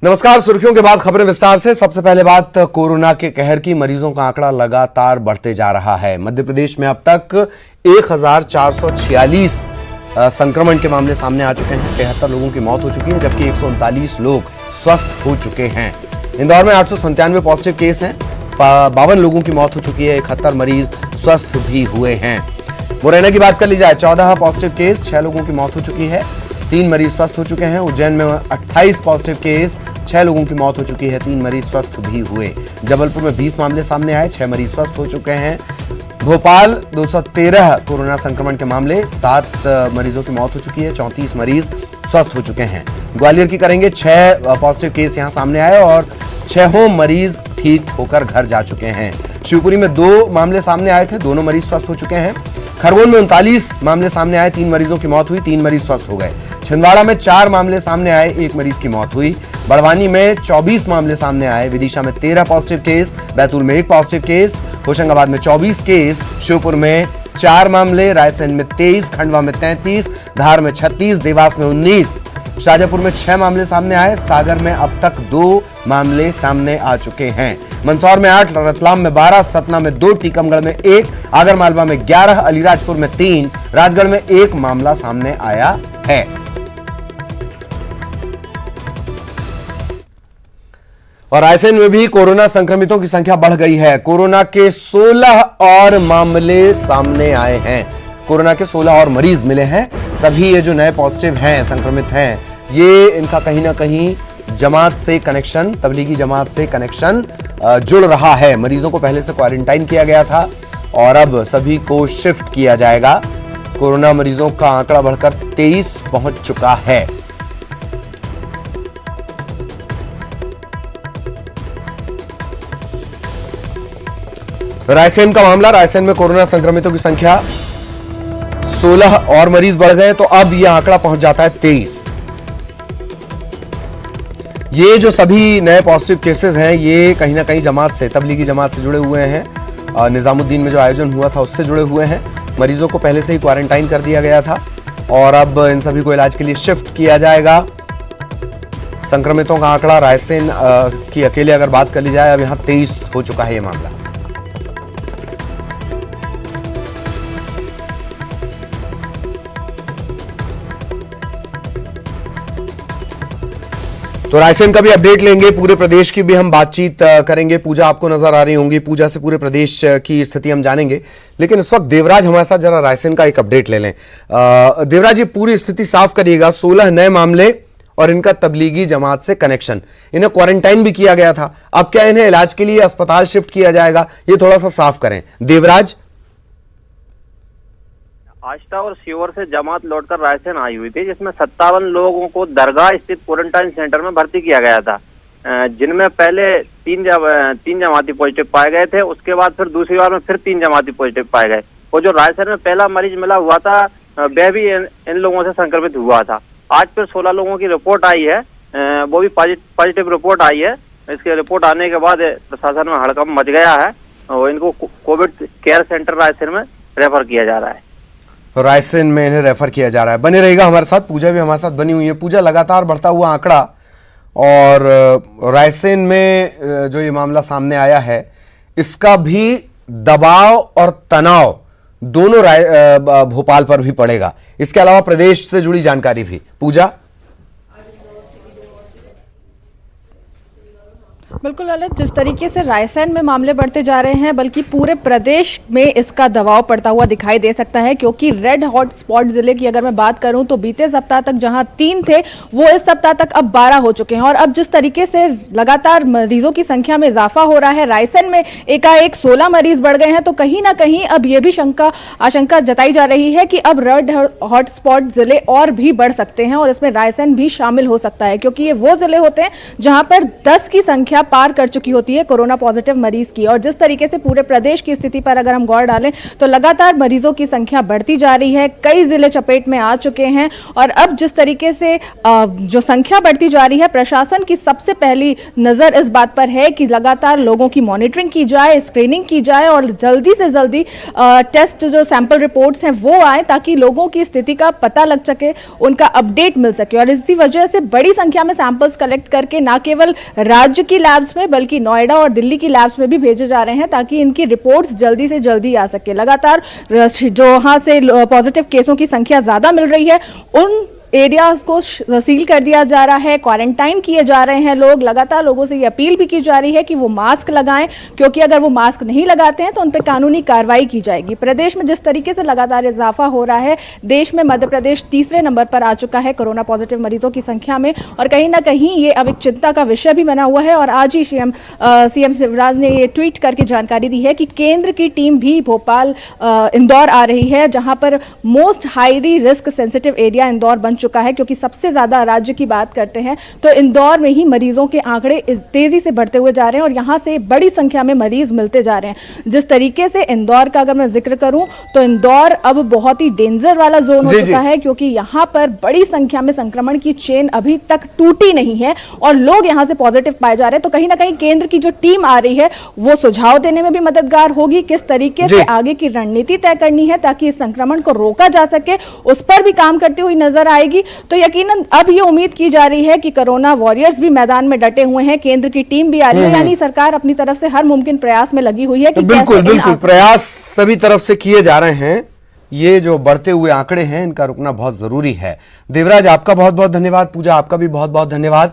नमस्कार। सुर्खियों के बाद खबरें विस्तार से। सबसे पहले बात कोरोना के कहर की। मरीजों का आंकड़ा लगातार बढ़ते जा रहा है। मध्य प्रदेश में अब तक 1446 संक्रमण के मामले सामने आ चुके हैं। 73 लोगों की मौत हो चुकी है, जबकि 139 लोग स्वस्थ हो चुके हैं। इंदौर में 897 पॉजिटिव केस हैं। 52 लोगों की मौत हो चुकी है। 71 मरीज स्वस्थ भी हुए हैं। मुरैना की बात कर ली जाए, 14 पॉजिटिव केस, 6 लोगों की मौत हो चुकी है। 3 मरीज स्वस्थ हो चुके हैं। उज्जैन में 28 पॉजिटिव केस, 6 लोगों की मौत हो चुकी है। 3 मरीज स्वस्थ भी हुए। जबलपुर में 20 मामले सामने आए, 6 मरीज स्वस्थ हो चुके हैं। भोपाल 213 कोरोना संक्रमण के मामले, 7 मरीजों की मौत हो चुकी है। 34 मरीज स्वस्थ हो चुके हैं। ग्वालियर की करेंगे, 6 पॉजिटिव केस यहां सामने आए और 6 मरीज ठीक होकर घर जा चुके हैं। शिवपुरी में 2 मामले सामने आए थे, दोनों मरीज स्वस्थ हो चुके हैं। खरगोन में 39 मामले सामने आए, 3 मरीजों की मौत हुई, 3 मरीज स्वस्थ हो गए। छिंदवाड़ा में 4 मामले सामने आए, 1 मरीज की मौत हुई। बड़वानी में 24 मामले सामने आए। विदिशा में 13 पॉजिटिव केस, बैतूल में 1 पॉजिटिव केस, होशंगाबाद में 24 केस, श्योपुर में 4 मामले, रायसेन में 23, खंडवा में 33, धार में 36, देवास में 19, शाजापुर में 6 मामले सामने आए। सागर में अब तक 2 मामले सामने आ चुके हैं। मंदसौर में 8, रतलाम में 12, सतना में 2, टीकमगढ़ में 1, आगरमालवा में 11, अलीराजपुर में 3, राजगढ़ में 1 मामला सामने आया है। और रायसेन में भी कोरोना संक्रमितों की संख्या बढ़ गई है। कोरोना के 16 और मामले सामने आए हैं। कोरोना के 16 और मरीज मिले हैं। सभी ये जो नए पॉजिटिव हैं, संक्रमित हैं, ये इनका कहीं ना कहीं जमात से कनेक्शन, तबलीगी जमात से कनेक्शन जुड़ रहा है। मरीजों को पहले से क्वारंटाइन किया गया था और अब सभी को शिफ्ट किया जाएगा। कोरोना मरीजों का आंकड़ा बढ़कर 23 पहुंच चुका है। रायसेन का मामला, रायसेन में कोरोना संक्रमितों की संख्या 16 और मरीज बढ़ गए, तो अब यह आंकड़ा पहुंच जाता है 23। ये जो सभी नए पॉजिटिव केसेस हैं, ये कहीं ना कहीं जमात से, तबलीगी जमात से जुड़े हुए हैं। निजामुद्दीन में जो आयोजन हुआ था उससे जुड़े हुए हैं। मरीजों को पहले से ही क्वारंटाइन कर दिया गया था और अब इन सभी को इलाज के लिए शिफ्ट किया जाएगा। संक्रमितों का आंकड़ा रायसेन की अकेले अगर बात कर ली जाए, अब यहां 23 हो चुका है ये मामला। तो रायसेन का भी अपडेट लेंगे, पूरे प्रदेश की भी हम बातचीत करेंगे। पूजा आपको नजर आ रही होंगी, पूजा से पूरे प्रदेश की स्थिति हम जानेंगे। लेकिन इस वक्त देवराज हमारे साथ, जरा रायसेन का एक अपडेट ले लें। देवराज, ये पूरी स्थिति साफ करिएगा। 16 नए मामले और इनका तबलीगी जमात से कनेक्शन, इन्हें क्वारंटाइन भी किया गया था, अब क्या इन्हें इलाज के लिए अस्पताल शिफ्ट किया जाएगा, ये थोड़ा सा साफ करें देवराज। आष्टा और शिवर से जमात लौटकर रायसेन आई हुई थी, जिसमें 57 लोगों को दरगाह स्थित क्वारंटाइन सेंटर में भर्ती किया गया था, जिनमें पहले 3 जमाती पॉजिटिव पाए गए थे। उसके बाद फिर दूसरी बार में फिर 3 जमाती पॉजिटिव पाए गए। और जो रायसेन में पहला मरीज मिला हुआ था, वह भी इन लोगों से संक्रमित हुआ था। आज फिर 16 लोगों की रिपोर्ट आई है, वो भी पॉजिटिव रिपोर्ट आई है। इसकी रिपोर्ट आने के बाद प्रशासन में हड़कंप मच गया है और इनको कोविड केयर सेंटर रायसेन में रेफर किया जा रहा है। रायसेन में इन्हें रेफर किया जा रहा है। बने रहेगा हमारे साथ, पूजा भी हमारे साथ बनी हुई है। पूजा, लगातार बढ़ता हुआ आंकड़ा और रायसेन में जो ये मामला सामने आया है, इसका भी दबाव और तनाव दोनों भोपाल पर भी पड़ेगा। इसके अलावा प्रदेश से जुड़ी जानकारी भी। पूजा। बिल्कुल ललित, जिस तरीके से रायसेन में मामले बढ़ते जा रहे हैं, बल्कि पूरे प्रदेश में इसका दबाव पड़ता हुआ दिखाई दे सकता है। क्योंकि रेड हॉट स्पॉट जिले की अगर मैं बात करूं तो बीते सप्ताह तक जहां 3 थे, वो इस सप्ताह तक अब 12 हो चुके हैं। और अब जिस तरीके से लगातार मरीजों की संख्या में इजाफा हो रहा है, रायसेन में एकाएक 16 मरीज बढ़ गए हैं, तो कहीं ना कहीं अब ये भी आशंका जताई जा रही है कि अब रेड हॉट स्पॉट जिले और भी बढ़ सकते हैं और इसमें रायसेन भी शामिल हो सकता है। क्योंकि ये वो जिले होते हैं जहां पर 10 की संख्या बेड़ा पार कर चुकी होती है कोरोना पॉजिटिव मरीज की। और जिस तरीके से पूरे प्रदेश की स्थिति पर अगर हम गौर डालें तो लगातार मरीजों की संख्या बढ़ती जा रही है, कई जिले चपेट में आ चुके हैं। और अब जिस तरीके से जो संख्या बढ़ती जा रही है, प्रशासन की सबसे पहली नजर इस बात पर है कि लगातार लोगों की मॉनिटरिंग की जाए, स्क्रीनिंग की जाए और जल्दी से जल्दी टेस्ट जो सैंपल रिपोर्ट्स हैं वो आए, ताकि लोगों की स्थिति का पता लग सके, उनका अपडेट मिल सके। और इसी वजह से बड़ी संख्या में सैंपल्स कलेक्ट करके न केवल राज्य की लैब्स में बल्कि नोएडा और दिल्ली की लैब्स में भी भेजे जा रहे हैं, ताकि इनकी रिपोर्ट्स जल्दी से जल्दी आ सके। लगातार जो वहां से पॉजिटिव केसों की संख्या ज्यादा मिल रही है, उन एरियाज को सील कर दिया जा रहा है, क्वारंटाइन किए जा रहे हैं लोग। लगातार लोगों से ये अपील भी की जा रही है कि वो मास्क लगाएं, क्योंकि अगर वो मास्क नहीं लगाते हैं तो उन पर कानूनी कार्रवाई की जाएगी। प्रदेश में जिस तरीके से लगातार इजाफा हो रहा है, देश में मध्य प्रदेश तीसरे नंबर पर आ चुका है कोरोना पॉजिटिव मरीजों की संख्या में, और कहीं ना कहीं ये अब एक चिंता का विषय भी बना हुआ है। और आज ही सीएम शिवराज ने ये ट्वीट करके जानकारी दी है कि केंद्र की टीम भी भोपाल इंदौर आ रही है, जहां पर most highly risk sensitive area Indore बन चुका है, क्योंकि सबसे ज्यादा राज्य की बात करते हैं तो इंदौर में ही मरीजों के आंकड़े तेजी से बढ़ते हुए जा रहे हैं और यहां से बड़ी संख्या में मरीज मिलते जा रहे हैं। जिस तरीके से इंदौर का अगर मैं जिक्र करूं तो इंदौर अब बहुत ही डेंजर वाला जोन हो चुका है, क्योंकि यहां पर बड़ी संख्या में संक्रमण की चेन अभी तक टूटी नहीं है और लोग यहां से पॉजिटिव पाए जा रहे हैं। तो कहीं ना कहीं केंद्र की जो टीम आ रही है वो सुझाव देने में भी मददगार होगी, किस तरीके से आगे की रणनीति तय करनी है ताकि इस संक्रमण को रोका जा सके, उस पर भी काम करती हुई नजर आएगी। तो यकीनन अब ये उम्मीद की जा रही है कि कोरोना वॉरियर्स भी मैदान में डटे हुए हैं, केंद्र की टीम भी आ रही है, यानी सरकार अपनी तरफ से हर मुमकिन प्रयास में लगी हुई है कि बिल्कुल प्रयास सभी तरफ से किए जा रहे हैं। ये जो बढ़ते हुए आंकड़े हैं इनका रुकना बहुत जरूरी है। देवराज, आपका बहुत बहुत धन्यवाद। पूजा, आपका भी बहुत बहुत धन्यवाद।